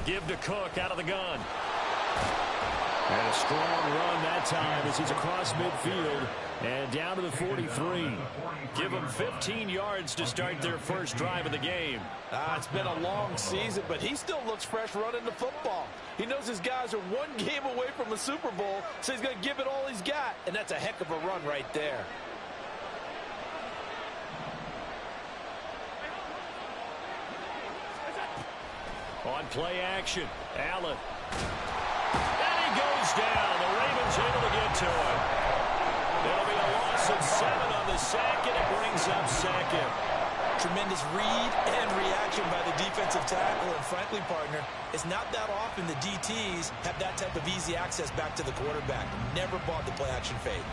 Give to Cook out of the gun. And a strong run that time as he's across midfield and down to the 43. Give them 15 yards to start their first drive of the game. It's been a long season, but he still looks fresh running the football. He knows his guys are one game away from a Super Bowl, so he's going to give it all he's got, and that's a heck of a run right there. On play action, Allen. And he goes down. The Ravens able to get to him. It'll be a loss of 7 on the sack, and it brings up second. Tremendous read and reaction by the defensive tackle, and frankly, partner, it's not that often the DTs have that type of easy access back to the quarterback. Never bought the play action fade.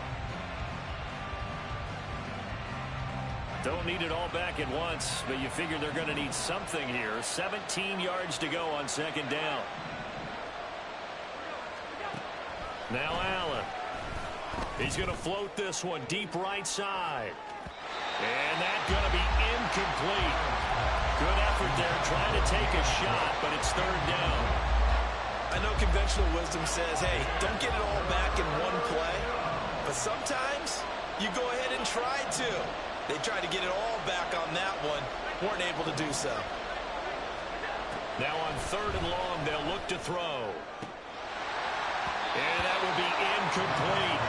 Don't need it all back at once, but you figure they're going to need something here. 17 yards to go on second down. Now Allen. He's going to float this one deep right side. And that's going to be incomplete. Good effort there trying to take a shot, but it's third down. I know conventional wisdom says, hey, don't get it all back in one play. But sometimes you go ahead and try to. They tried to get it all back on that one. Weren't able to do so. Now on third and long, they'll look to throw. And that will be incomplete.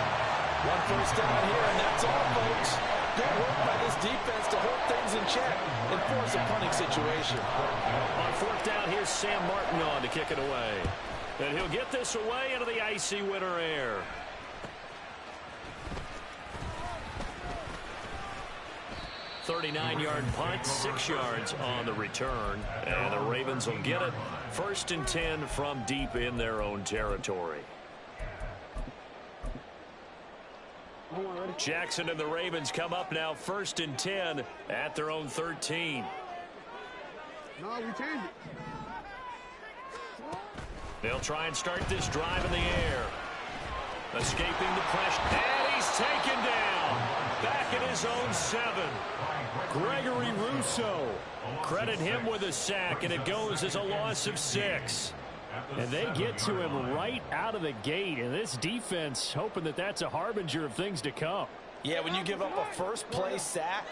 One first down here, and that's all, folks. Good work by this defense to hold things in check and force a punting situation. On fourth down, here's Sam Martin on to kick it away. And he'll get this away into the icy winter air. .39-yard punt, 6 yards on the return. And the Ravens will get it. 1st and 10 from deep in their own territory. Jackson and the Ravens come up now 1st and 10 at their own 13. No, we changed it. They'll try and start this drive in the air. Escaping the pressure. And he's taken down. Back at his own 7. Gregory Rousseau. Credit him with a sack, and it goes as a loss of 6. And they get to him right out of the gate, and this defense hoping that that's a harbinger of things to come. Yeah, when you give up a first-play sack,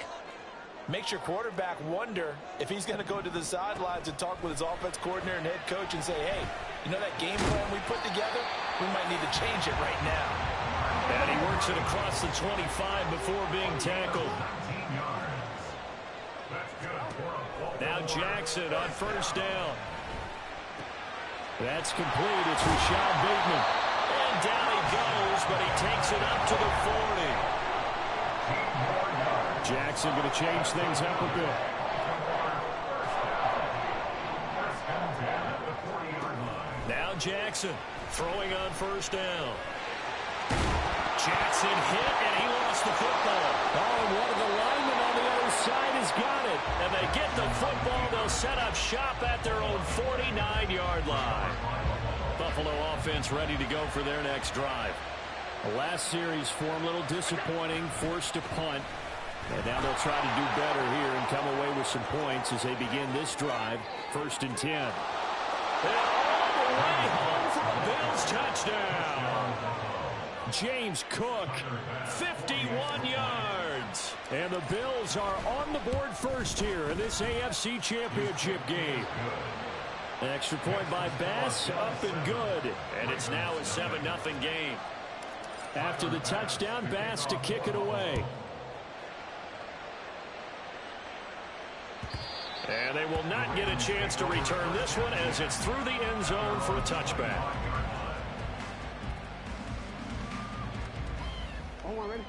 makes your quarterback wonder if he's going to go to the sidelines and talk with his offense coordinator and head coach and say, hey, you know that game plan we put together? We might need to change it right now. And he works it across the 25 before being tackled. Now Jackson on first down. That's complete. It's Rashad Bateman. And down he goes, but he takes it up to the 40. Jackson going to change things up a bit. Now Jackson throwing on first down. Jackson hit, and he lost the football. Oh, and one of the linemen on the other side has got it. And they get the football. They'll set up shop at their own 49-yard line. Buffalo offense ready to go for their next drive. The last series for them, a little disappointing, forced to punt. And now they'll try to do better here and come away with some points as they begin this drive. 1st and 10. And all the way home for a Bills touchdown. James Cook, 51 yards. And the Bills are on the board first here in this AFC Championship game. An extra point by Bass, up and good. And it's now a 7-0 game. After the touchdown, Bass to kick it away. And they will not get a chance to return this one as it's through the end zone for a touchback. Ready?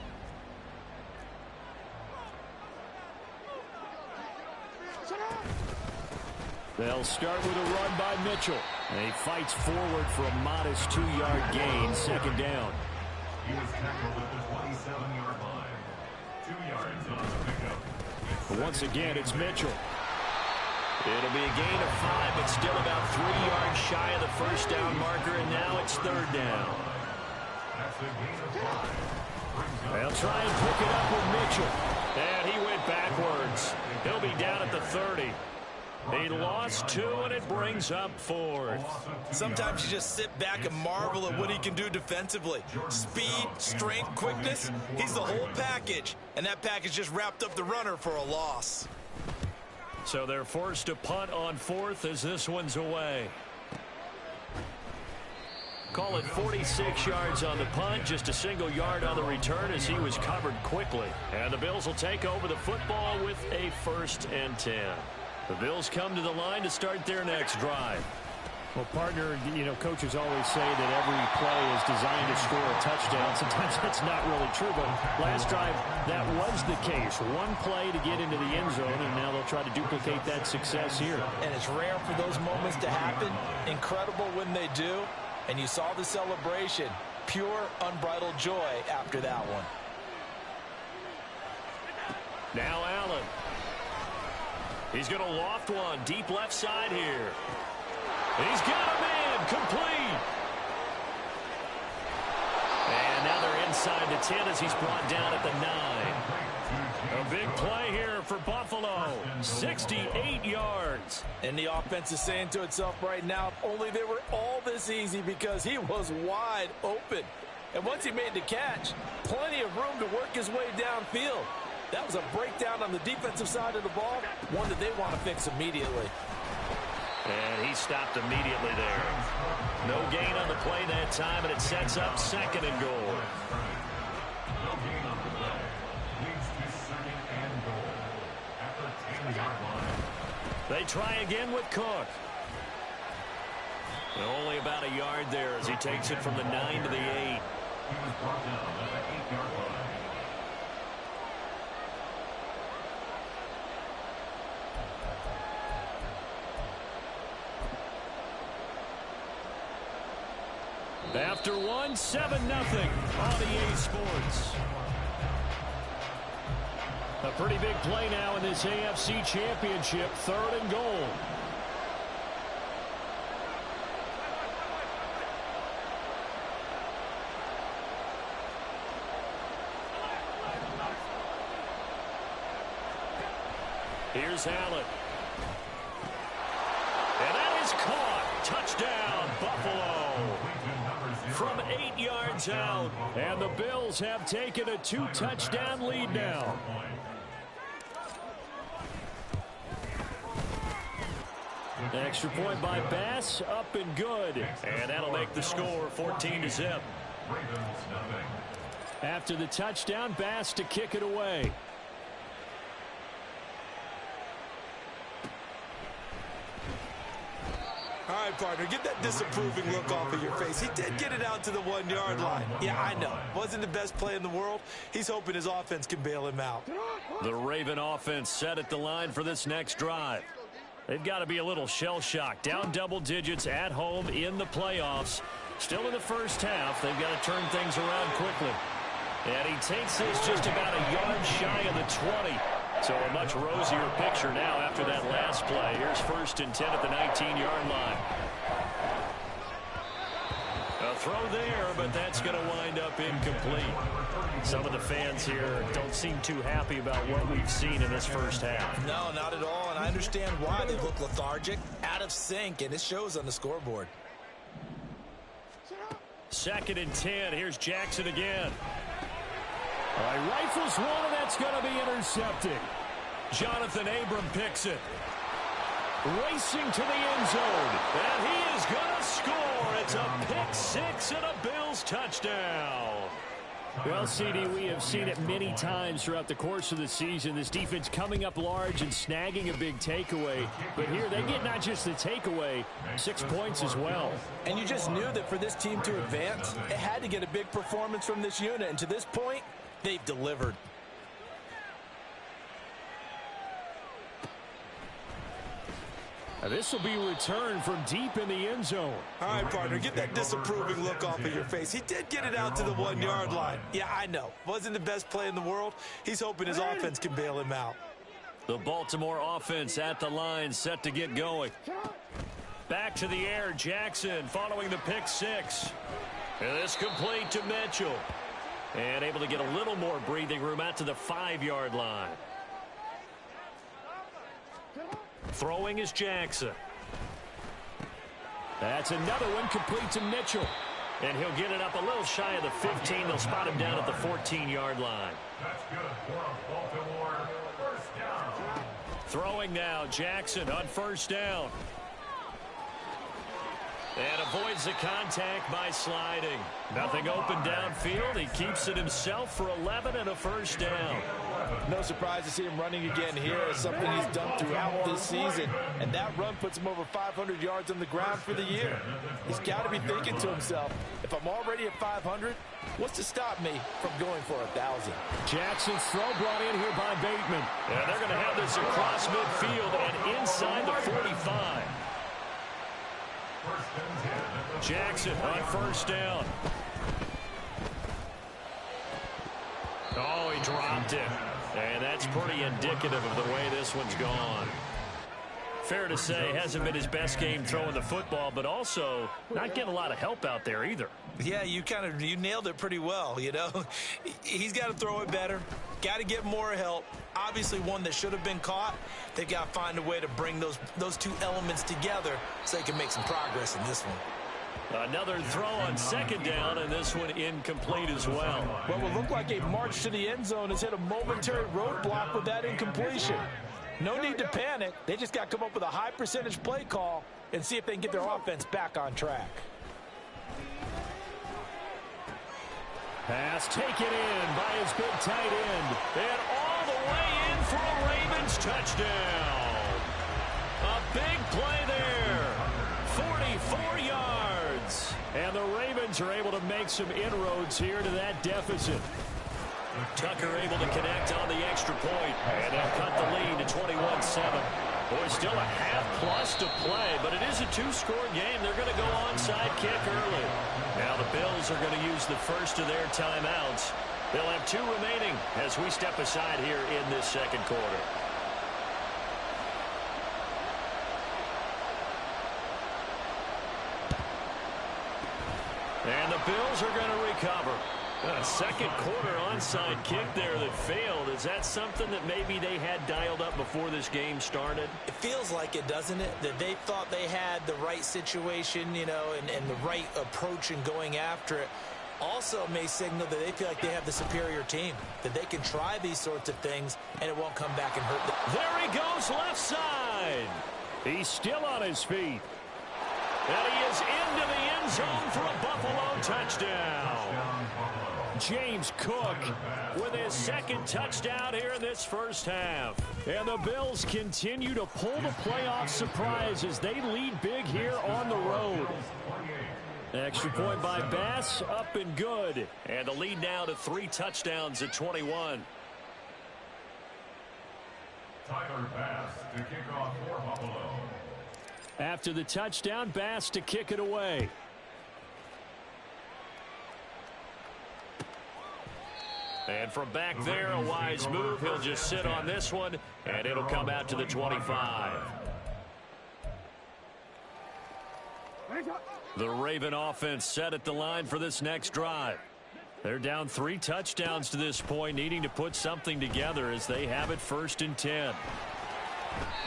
They'll start with a run by Mitchell. And he fights forward for a modest 2-yard gain, 2nd down. He was tackled at the 27-yard line. 2 yards on the pickup. But once again, it's Mitchell. It'll be a gain of 5, but still about 3 yards shy of the first down marker, and now it's 3rd down. That's a gain of 5. They'll try and pick it up with Mitchell. And he went backwards. He'll be down at the 30. He lost 2, and it brings up 4th. Sometimes you just sit back and marvel at what he can do defensively. Speed, strength, quickness, he's the whole package. And that package just wrapped up the runner for a loss. So they're forced to punt on 4th as this one's away. Call it 46 yards on the punt, just a single yard on the return as he was covered quickly. And the Bills will take over the football with a 1st and 10. The Bills come to the line to start their next drive. Well, partner, you know, coaches always say that every play is designed to score a touchdown. Sometimes that's not really true, but last drive, that was the case. One play to get into the end zone, and now they'll try to duplicate that success here. And it's rare for those moments to happen. Incredible when they do. And you saw the celebration. Pure, unbridled joy after that one. Now Allen. He's going to loft one deep left side here. He's got a man complete. And now they're inside the 10 as he's brought down at the 9. A big play here for Buffalo. 68 yards. And the offense is saying to itself right now, if only they were all this easy, because he was wide open. And once he made the catch, plenty of room to work his way downfield. That was a breakdown on the defensive side of the ball, one that they want to fix immediately. And he stopped immediately there. No gain on the play that time, and it sets up 2nd and goal. No gain on the play. Leads to 2nd and goal at the 10-yard line. They try again with Cook. And only about a yard there as he takes it from the 9 to the 8. He was brought down at the 8-yard line. After 1, 7-0 on EA Sports. A pretty big play now in this AFC Championship, 3rd and goal. Here's Allen. And that is caught. Touchdown, Buffalo. From 8 yards out. And the Bills have taken a 2-touchdown lead now. Extra point by Bass, up and good. And that'll make the score 14-0. After the touchdown, Bass to kick it away. All right, partner, get that disapproving look off of your face. He did get it out to the 1-yard line. Yeah, I know. Wasn't the best play in the world. He's hoping his offense can bail him out. The Raven offense set at the line for this next drive. They've got to be a little shell-shocked. Down double digits at home in the playoffs. Still in the first half. They've got to turn things around quickly. And he takes this just about a yard shy of the 20. So a much rosier picture now after that last play. Here's 1st and 10 at the 19-yard line. A throw there, but that's going to wind up incomplete. Some of the fans here don't seem too happy about what we've seen in this first half. No, not at all, and I understand why. They look lethargic, out of sync, and it shows on the scoreboard. 2nd and 10. Here's Jackson again. All right, rifles one, and that's going to be intercepted. Jonathan Abram picks it. Racing to the end zone, and he is going to score. It's a pick 6 and a Bills touchdown. Well, CD, we have seen it many times throughout the course of the season. This defense coming up large and snagging a big takeaway. But here they get not just the takeaway, 6 points as well. And you just knew that for this team to advance, it had to get a big performance from this unit. And to this point, they've delivered. Now this will be returned from deep in the end zone. All right, partner, get that disapproving look off of your face. He did get it out to the 1-yard line. Yeah, I know. Wasn't the best play in the world. He's hoping his offense can bail him out. The Baltimore offense at the line, set to get going. Back to the air, Jackson following the pick 6. And this complete to Mitchell. And able to get a little more breathing room out to the 5-yard line. Throwing is Jackson. That's another one complete to Mitchell. And he'll get it up a little shy of the 15. They'll spot him down at the 14-yard line. That's good for a Baltimore first down. Throwing now, Jackson on first down. And avoids the contact by sliding. Nothing open downfield. He keeps it himself for 11 and a first down. No surprise to see him running again here. It's something he's done throughout this season. And that run puts him over 500 yards on the ground for the year. He's got to be thinking to himself, if I'm already at 500, what's to stop me from going for 1,000? Jackson's throw brought in here by Bateman. And they're going to have this across midfield and inside the 45. Jackson on first down. Oh, he dropped it. And that's pretty indicative of the way this one's gone. Fair to say, hasn't been his best game throwing the football, but also not getting a lot of help out there either. Yeah, you nailed it pretty well, you know. He's got to throw it better. Got to get more help. Obviously one that should have been caught. They've got to find a way to bring those two elements together so they can make some progress in this one. Another throw on second down, and this one incomplete as well. What will look like a march to the end zone has hit a momentary roadblock with that incompletion. No need to panic. They just got to come up with a high percentage play call and see if they can get their offense back on track. Pass taken in by his big tight end. And all the way in for a Ravens touchdown. A big play there. 44 yards. And the Ravens are able to make some inroads here to that deficit. Tucker able to connect on the extra point. And they'll cut the lead to 21-7. Boy, still a half-plus to play, but it is a two-score game. They're going to go onside kick early. Now the Bills are going to use the first of their timeouts. They'll have two remaining as we step aside here in this second quarter. And the Bills are going to recover. A second quarter onside kick there that failed. Is that something that maybe they had dialed up before this game started? It feels like it, doesn't it? That they thought they had the right situation, you know, and the right approach in going after it. Also may signal that they feel like they have the superior team, that they can try these sorts of things and it won't come back and hurt them. There he goes left side. He's still on his feet. And he is into the end zone for a Buffalo touchdown. James Cook with his second touchdown here in this first half. And the Bills continue to pull the playoff surprise as they lead big here on the road. Extra point by Bass, up and good. And the lead now to 3 touchdowns at 21. Tyler Bass to kick off for Buffalo. After the touchdown, Bass to kick it away. And from back there, a wise move. He'll just sit on this one, and it'll come out to the 25. The Raven offense set at the line for this next drive. They're down 3 touchdowns to this point, needing to put something together as they have it 1st and 10.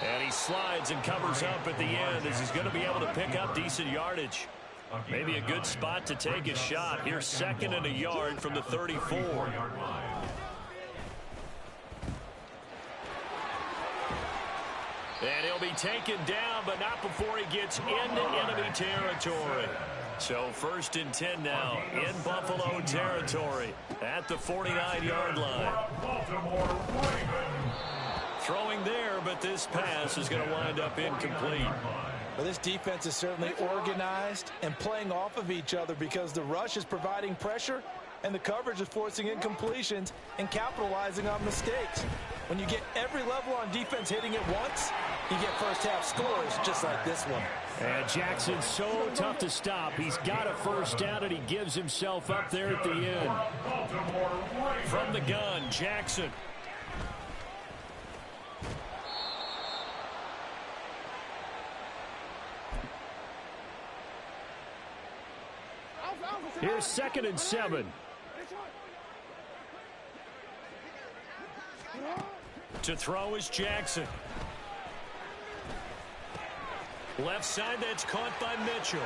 And he slides and covers up at the end as he's going to be able to pick up decent yardage. Maybe a good spot to take a shot. Here's 2nd and a yard from the 34. And he'll be taken down, but not before he gets into enemy territory. So 1st and 10 now in Buffalo territory at the 49-yard line. Throwing there, but this pass is going to wind up incomplete. Well, this defense is certainly organized and playing off of each other because the rush is providing pressure and the coverage is forcing incompletions and capitalizing on mistakes. When you get every level on defense hitting it once, you get first-half scores just like this one. And Jackson's so tough to stop. He's got a first down, and he gives himself up there at the end. From the gun, Jackson. Here's 2nd and 7. To throw is Jackson. Left side, that's caught by Mitchell.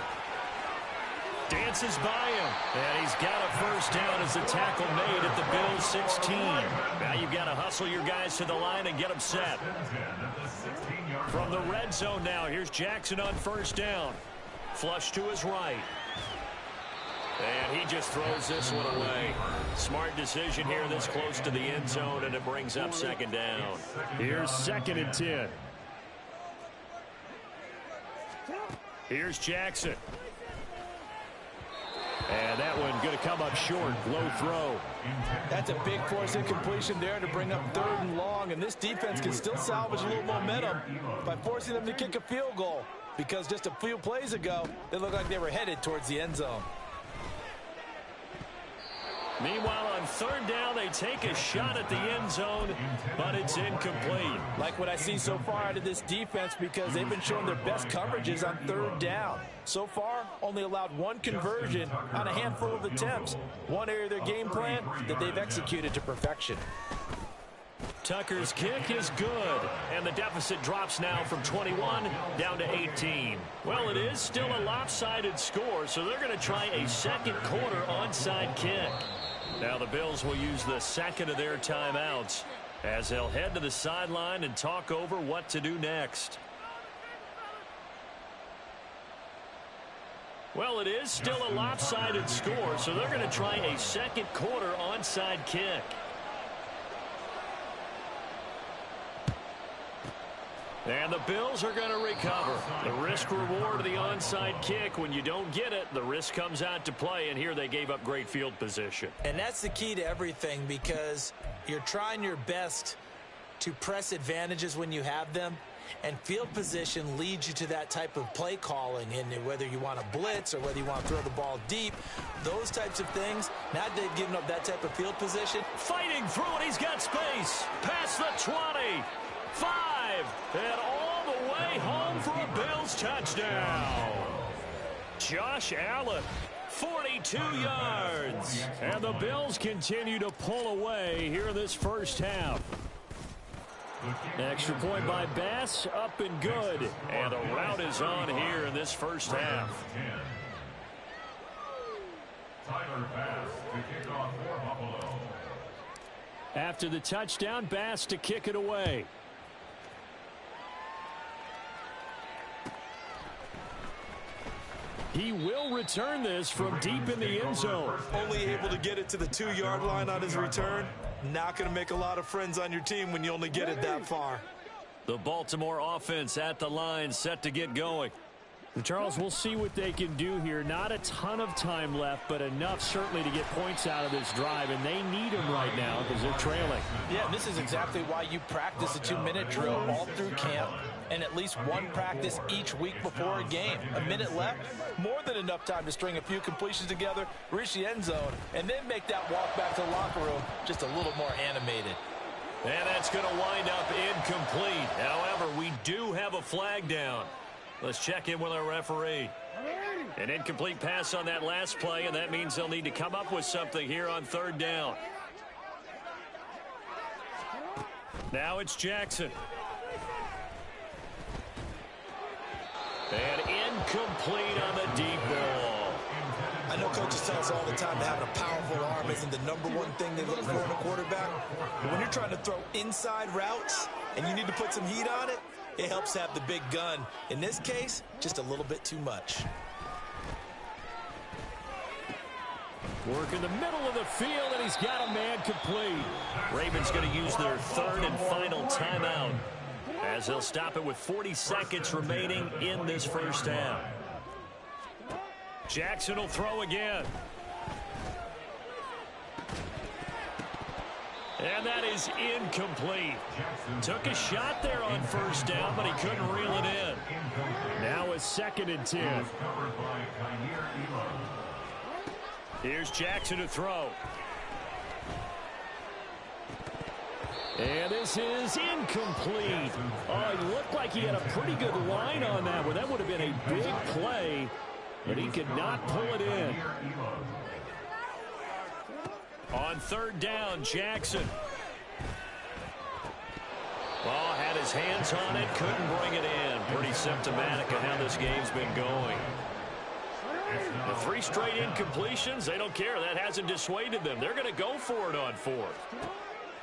Dances by him. And he's got a first down as the tackle made at the Bills 16. Now you've got to hustle your guys to the line and get them set. From the red zone now, here's Jackson on first down. Flush to his right. And he just throws this one away. Smart decision here this close to the end zone, and it brings up second down. Here's 2nd and 10. Here's Jackson. And that one going to come up short. Low throw. That's a big force incompletion there to bring up 3rd and long. And this defense can still salvage a little momentum by forcing them to kick a field goal. Because just a few plays ago, they looked like they were headed towards the end zone. Meanwhile, on 3rd down, they take a shot at the end zone, but it's incomplete. Like what I see so far out of this defense, because they've been showing their best coverages on 3rd down. So far, only allowed 1 conversion on a handful of attempts. One area of their game plan that they've executed to perfection. Tucker's kick is good, and the deficit drops now from 21 down to 18. Well, it is still a lopsided score, so they're going to try a second quarter onside kick. Now the Bills will use the second of their timeouts as they'll head to the sideline and talk over what to do next. Well, it is still a lopsided score, so they're going to try a second quarter onside kick. And the Bills are going to recover. The risk-reward of the onside kick, when you don't get it, the risk comes out to play, and here they gave up great field position. And that's the key to everything, because you're trying your best to press advantages when you have them, and field position leads you to that type of play calling, and whether you want to blitz or whether you want to throw the ball deep, those types of things. Now they've given up that type of field position. Fighting through it, he's got space. Past the 20. 5, and all the way home for a Bills touchdown. Josh Allen, 42 yards. And the Bills continue to pull away here in this first half. Extra point by Bass, up and good. And a rout is on here in this first half. Tyler Bass to kick off for Buffalo. After the touchdown, Bass to kick it away. He will return this from deep in the end zone. Only able to get it to the 2-yard line on his return. Not going to make a lot of friends on your team when you only get it that far. The Baltimore offense at the line, set to get going. Charles, we'll see what they can do here. Not a ton of time left, but enough certainly to get points out of this drive, and they need them right now because they're trailing. Yeah, this is exactly why you practice a 2-minute drill all through camp, and at least one practice each week before a game. A minute left, more than enough time to string a few completions together, reach the end zone, and then make that walk back to the locker room just a little more animated. And that's going to wind up incomplete. However, we do have a flag down. Let's check in with our referee. An incomplete pass on that last play, and that means they'll need to come up with something here on 3rd down. Now it's Jackson. And incomplete on the deep ball. I know coaches tell us all the time that having a powerful arm isn't the #1 thing they look for in a quarterback. But when you're trying to throw inside routes and you need to put some heat on it, it helps have the big gun. In this case, just a little bit too much. Work in the middle of the field, and he's got a man complete. Ravens going to use their 3rd and final timeout as they'll stop it with 40 seconds remaining in this first half. Jackson will throw again. And that is incomplete. Took a shot there on 1st down, but he couldn't reel it in. Now it's 2nd and 10. Here's Jackson to throw. And this is incomplete. Oh, it looked like he had a pretty good line on that one. That would have been a big play, but he could not pull it in. On 3rd down, Jackson. Well, had his hands on it, couldn't bring it in. Pretty symptomatic of how this game's been going. The 3 straight incompletions, they don't care. That hasn't dissuaded them. They're going to go for it on 4th.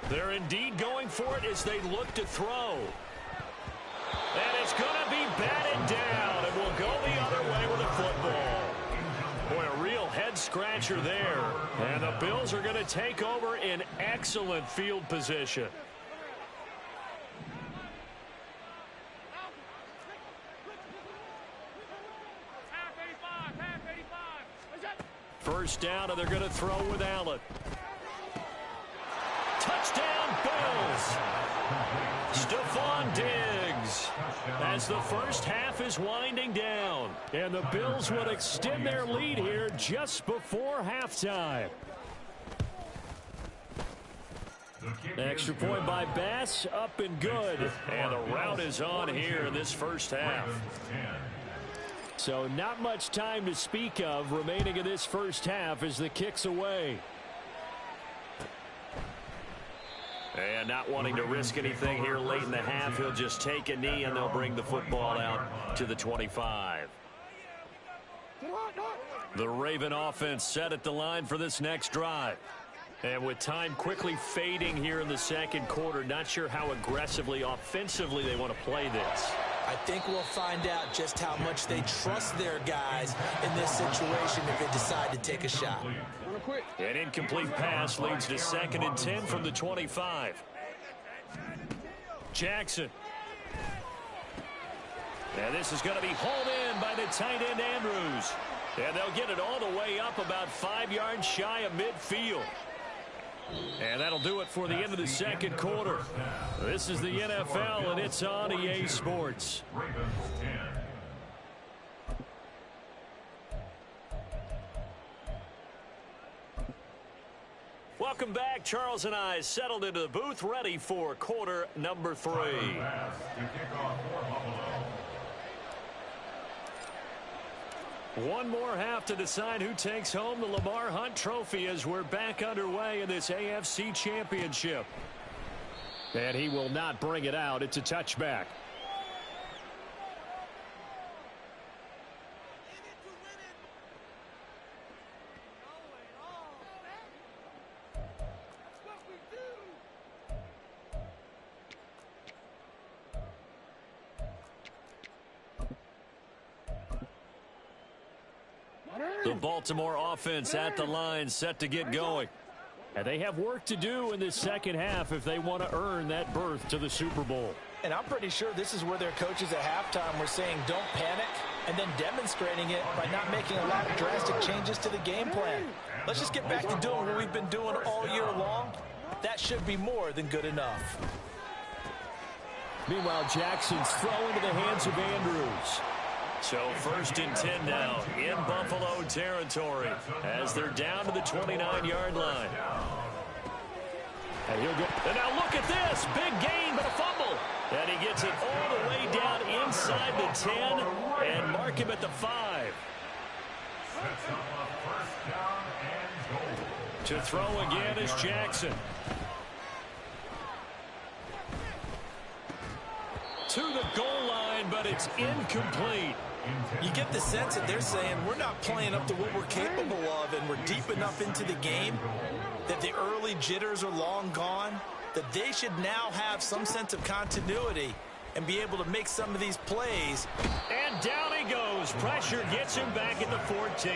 They're indeed going for it as they look to throw. And it's going to be batted down, and will go the other way with a football. Boy, a real head-scratcher there. And the Bills are going to take over in excellent field position. First down, and they're going to throw with Allen. Touchdown, Bills! Stephon Diggs, as the first half is winding down. And the Bills will extend their lead here just before halftime. Extra point by Bass, up and good. And the route is on here in this first half. So not much time to speak of remaining in this first half as the kick's away. And not wanting to risk anything here late in the half, he'll just take a knee and they'll bring the football out to the 25. The Raven offense set at the line for this next drive. And with time quickly fading here in the second quarter, not sure how aggressively, offensively they want to play this. I think we'll find out just how much they trust their guys in this situation if they decide to take a shot. An incomplete pass leads to 2nd and 10 from the 25. Jackson. And this is going to be hauled in by the tight end Andrews. And they'll get it all the way up about 5 yards shy of midfield. And that'll do it for the end of the second quarter. This is the NFL, and it's on EA Sports. Welcome back. Charles and I settled into the booth, ready for quarter number 3. One more half to decide who takes home the Lamar Hunt Trophy as we're back underway in this AFC Championship. And he will not bring it out. It's a touchback. The Baltimore offense at the line, set to get going. And they have work to do in this second half if they want to earn that berth to the Super Bowl. And I'm pretty sure this is where their coaches at halftime were saying don't panic, and then demonstrating it by not making a lot of drastic changes to the game plan. Let's just get back to doing what we've been doing all year long. That should be more than good enough. Meanwhile, Jackson's throw into the hands of Andrews. So 1st and 10 now in Buffalo territory as they're down to the 29-yard line. And he'll go. And now look at this. Big gain, but a fumble. And he gets it all the way down inside the 10 and mark him at the 5. To throw again is Jackson. To the goal line, but it's incomplete. You get the sense that they're saying we're not playing up to what we're capable of, and we're deep enough into the game that the early jitters are long gone, that they should now have some sense of continuity and be able to make some of these plays. And down he goes. Pressure gets him back at the 14.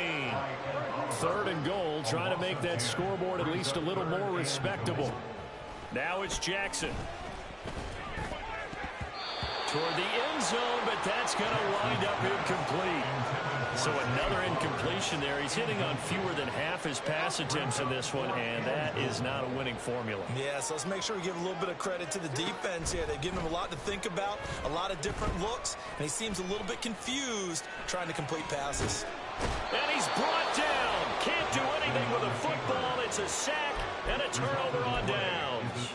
3rd and goal, trying to make that scoreboard at least a little more respectable. Now it's Jackson. Toward the end zone, but that's going to wind up incomplete. So another incompletion there. He's hitting on fewer than half his pass attempts in this one, and that is not a winning formula. Yeah, so let's make sure we give a little bit of credit to the defense here. They've given him a lot to think about, a lot of different looks, and he seems a little bit confused trying to complete passes. And he's brought down. Can't do anything with a football. It's a sack and a turnover on downs.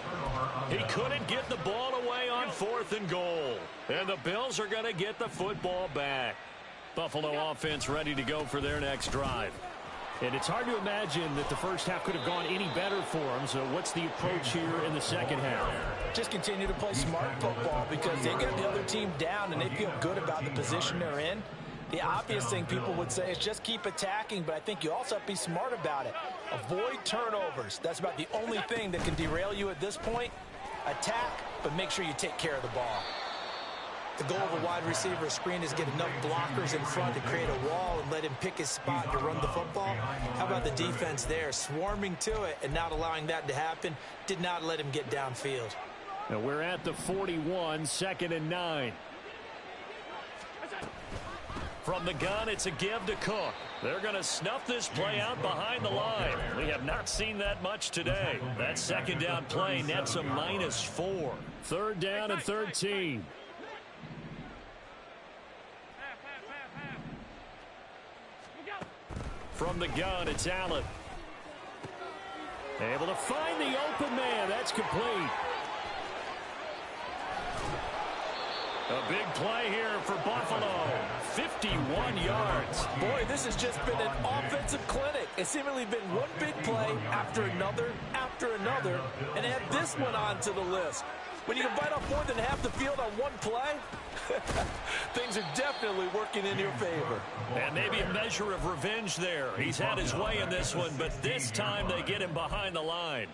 He couldn't get the ball away on 4th and goal. And the Bills are going to get the football back. Buffalo offense ready to go for their next drive. And it's hard to imagine that the first half could have gone any better for them. So what's the approach here in the second half? Just continue to play smart football because they get the other team down and they feel good about the position they're in. The obvious thing people would say is just keep attacking, but I think you also have to be smart about it. Avoid turnovers. That's about the only thing that can derail you at this point. Attack, but make sure you take care of the ball. The goal of a wide receiver screen is get enough blockers in front to create a wall and let him pick his spot to run the football. How about the defense there, swarming to it and not allowing that to happen? Did not let him get downfield. Now we're at the 41, 2nd and 9. From the gun, it's a give to Cook. They're going to snuff this play out behind the line. We have not seen that much today. That second down play nets a -4. 3rd down and 13. From the gun, it's Allen. Able to find the open man. That's complete. A big play here for Buffalo. 51 yards. Boy, this has just been an offensive clinic. It's seemingly been one big play after another, and add this one onto the list. When you can bite off more than half the field on one play, things are definitely working in your favor. And maybe a measure of revenge there. He's had his way in this one, but this time they get him behind the line.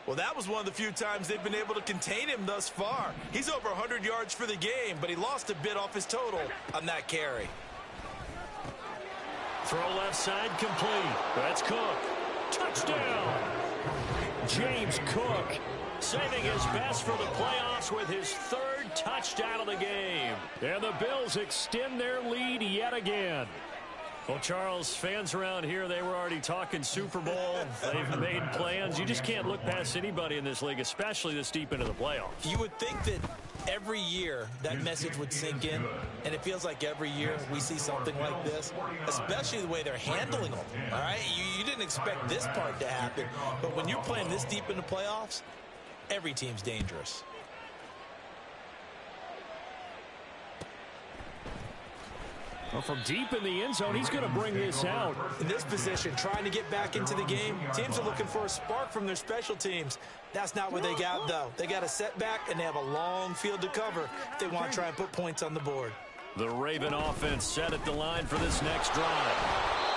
Well, that was one of the few times they've been able to contain him thus far. He's over 100 yards for the game, but he lost a bit off his total on that carry. Throw left side complete. That's Cook. Touchdown. James Cook saving his best for the playoffs with his 3rd touchdown of the game. And the Bills extend their lead yet again. Well, Charles, fans around here, they were already talking Super Bowl. They've made plans. You just can't look past anybody in this league, especially this deep into the playoffs. You would think that every year that message would sink in, and it feels like every year we see something like this, especially the way they're handling them, all right? You didn't expect this part to happen, but when you're playing this deep in the playoffs, every team's dangerous. Well, from deep in the end zone, he's going to bring this out. In this position, trying to get back into the game, teams are looking for a spark from their special teams. That's not what they got, though. They got a setback, and they have a long field to cover if they want to try and put points on the board. The Raven offense set at the line for this next drive.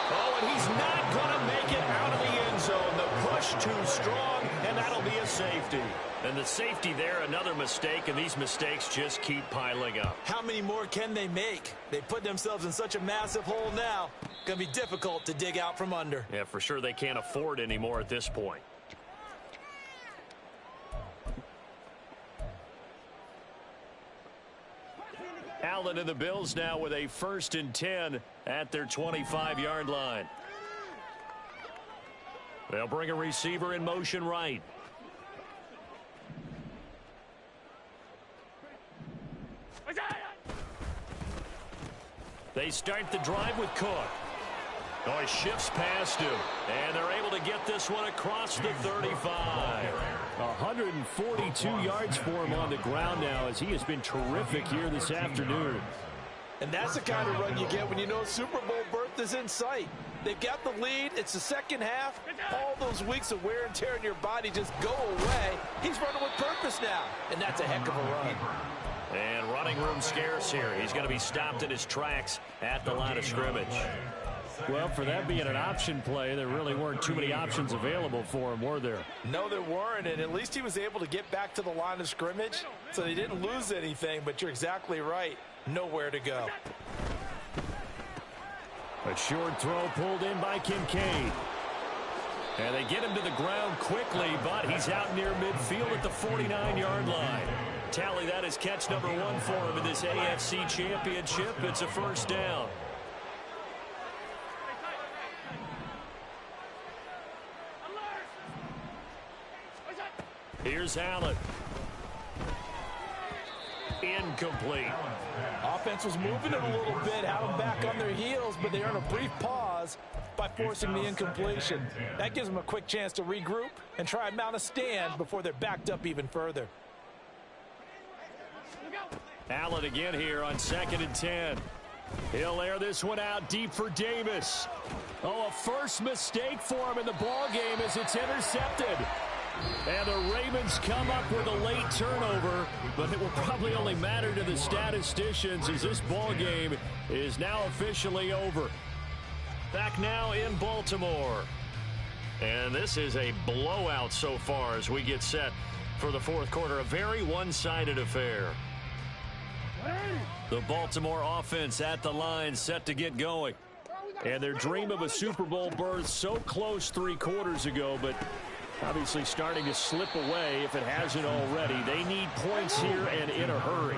Oh, and he's not going to make it out of the end zone. The push too strong, and that'll be a safety. And the safety there, another mistake, and these mistakes just keep piling up. How many more can they make? They put themselves in such a massive hole now. Going to be difficult to dig out from under. Yeah, for sure they can't afford any more at this point. Allen and the Bills now with a 1st and 10 at their 25-yard line. They'll bring a receiver in motion right. They start the drive with Cook. Oh, he shifts past him. And they're able to get this one across the 35. 142 yards for him on the ground now as he has been terrific here this afternoon. And that's the kind of run you get when you know Super Bowl berth is in sight. They've got the lead. It's the second half. All those weeks of wear and tear in your body just go away. He's running with purpose now, and that's a heck of a run. And running room scarce here. He's going to be stopped in his tracks at the line of scrimmage. Well, for that being an option play, there really weren't too many options available for him, were there? No, there weren't, and at least he was able to get back to the line of scrimmage, so they didn't lose anything, but you're exactly right. Nowhere to go. A short throw pulled in by Kincaid. And they get him to the ground quickly, but he's out near midfield at the 49-yard line. Tally, that is catch number 1 for him in this AFC Championship. It's a 1st down. Here's Allen. Incomplete. Offense was moving it a little bit, had them back on their heels, but they earn a brief pause by forcing the incompletion. That gives them a quick chance to regroup and try and mount a stand before they're backed up even further. Allen again here on 2nd and 10. He'll air this one out deep for Davis. Oh, a first mistake for him in the ball game as it's intercepted. And the Ravens come up with a late turnover, but it will probably only matter to the statisticians as this ball game is now officially over. Back now in Baltimore. And this is a blowout so far as we get set for the fourth quarter. A very one-sided affair. The Baltimore offense at the line set to get going. And their dream of a Super Bowl berth so close 3 quarters ago, but obviously starting to slip away if it hasn't already. They need points here and in a hurry.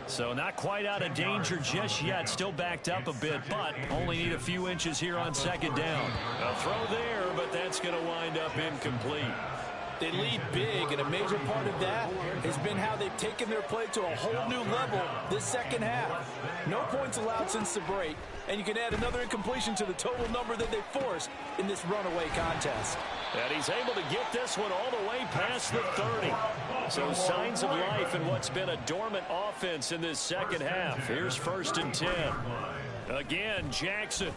So not quite out of danger just yet. Still backed up a bit, but only need a few inches here on second down. A throw there, but that's going to wind up incomplete. They lead big, and a major part of that has been how they've taken their play to a whole new level this second half. No points allowed since the break, and you can add another incompletion to the total number that they forced in this runaway contest. And he's able to get this one all the way past the 30. So signs of life in what's been a dormant offense in this second half. Here's 1st and 10. Again, Jackson.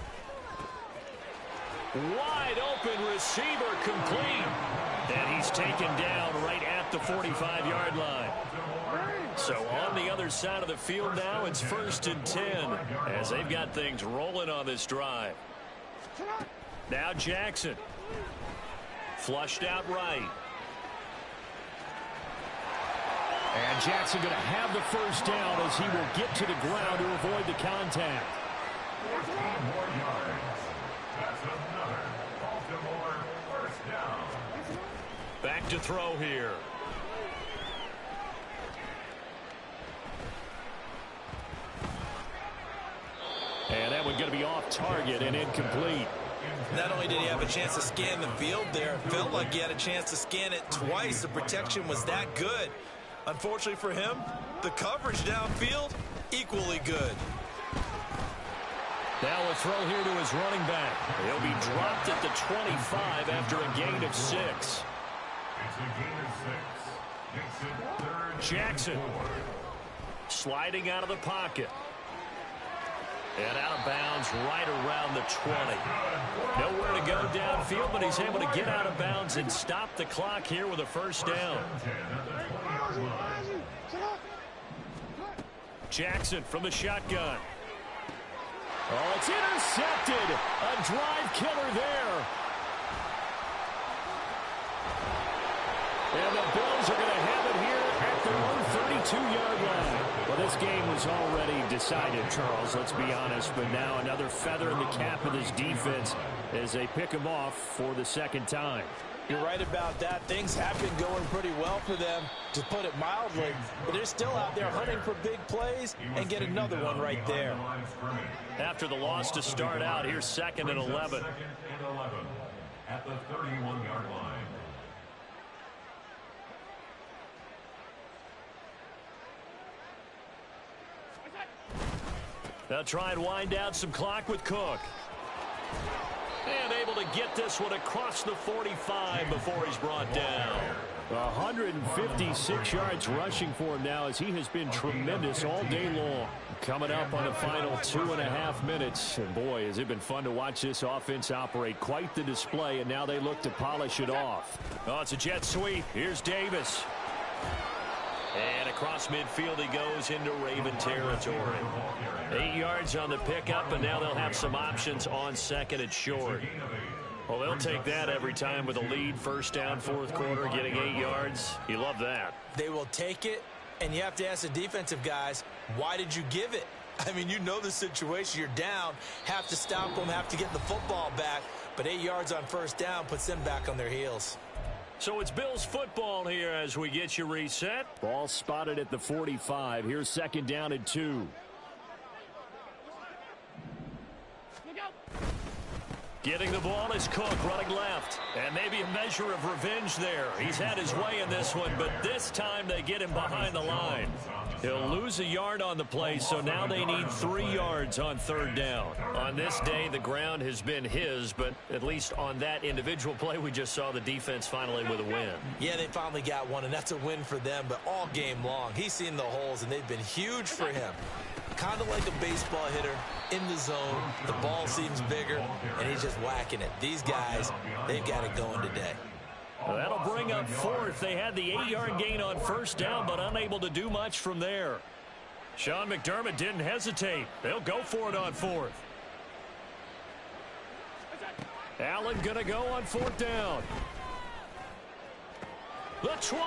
Wide open receiver complete. And he's taken down right at the 45-yard line. So on the other side of the field now, it's 1st and 10 as they've got things rolling on this drive. Now Jackson. Flushed out right. And Jackson going to have the first down as he will get to the ground to avoid the contact. 14 more yards. That's another Baltimore first down. Back to throw here. And that one going to be off target and incomplete. Not only did he have a chance to scan the field there, it felt like he had a chance to scan it twice. The protection was that good. Unfortunately for him, the coverage downfield, equally good. Now a throw here to his running back. He'll be dropped at the 25 after a gain of 6. It's a gain of 6. Makes it 3rd and Jackson 4. sliding out of the pocket. And out of bounds right around the 20. Nowhere to go downfield, but he's able to get out of bounds and stop the clock here with a first down. Jackson from the shotgun. Oh, it's intercepted. A drive killer there. And the Bills are going to have it here at their own 32-yard line. Well, this game was already decided, Charles, let's be honest. But now another feather in the cap of this defense as they pick him off for the second time. You're right about that. Things have been going pretty well for them, to put it mildly. But they're still out there hunting for big plays and get another one right there. After the loss to start out, here's 2nd and 11. 2nd and 11 at the 31-yard line. They'll try and wind down some clock with Cook. And able to get this one across the 45 before he's brought down. 156 yards rushing for him now as he has been tremendous all day long. Coming up on the final 2.5 minutes. And boy, has it been fun to watch this offense operate. Quite the display, and now they look to polish it off. Oh, it's a jet sweep. Here's Davis. And across midfield he goes into Raven territory. 8 yards on the pickup, and now they'll have some options on 2nd and short. Well, they'll take that every time with a lead. First down, fourth quarter, getting 8 yards. You love that. They will take it, and you have to ask the defensive guys, why did you give it? I mean, you know the situation. You're down, have to stop them, have to get the football back. But 8 yards on first down puts them back on their heels. So it's Bills football here as we get you reset. Ball spotted at the 45. Here's 2nd down and 2. Getting the ball is Cook running left. And maybe a measure of revenge there. He's had his way in this one, but this time they get him behind the line. He'll lose a yard on the play, so now they need 3 yards on 3rd down. On this day, the ground has been his, but at least on that individual play, we just saw the defense finally with a win. Yeah, they finally got one, and that's a win for them, but all game long, he's seen the holes, and they've been huge for him. kind of like a baseball hitter in the zone. The ball seems bigger, and he's just whacking it. These guys, they've got it going today. Well, that'll bring up fourth. They had the 8-yard gain on first down, but unable to do much from there. Sean McDermott didn't hesitate. They'll go for it on fourth. Allen going to go on fourth down. The 20.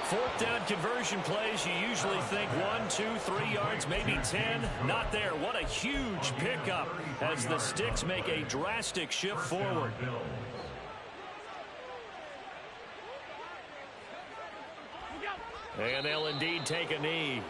Fourth down conversion plays, you usually think 1, 2, 3 yards, maybe 10. Not there. What a huge pickup as the Sticks make a drastic shift forward. And they'll indeed take a knee.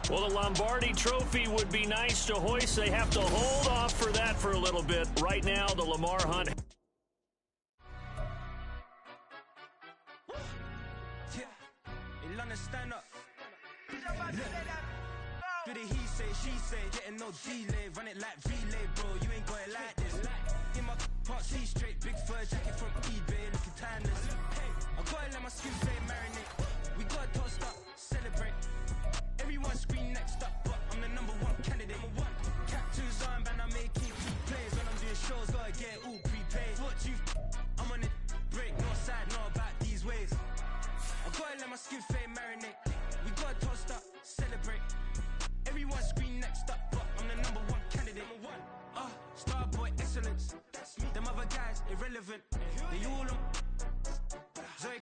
Well, the Lombardi Trophy would be nice to hoist. They have to hold off for that for a little bit. Right now, the Lamar Hunt. Stand up. Do the he say, she say, getting no delay, run it like relay, bro. You ain't got it like this. In my part, see straight, big fur jacket from eBay, looking timeless. Hey, I gotta let my skin fade marinate. We gotta toast up, celebrate. Everyone scream next up, but I'm the #1 candidate. Captain's armband, I'm making key plays. When I'm doing shows, gotta get all prepaid. What you, I'm on it, break, no side, know about these ways. I gotta let my skin fade marinate. We gotta toast up, celebrate. Everyone scream next up, but I'm the #1 candidate. Starboy excellence. Them other guys irrelevant. They all on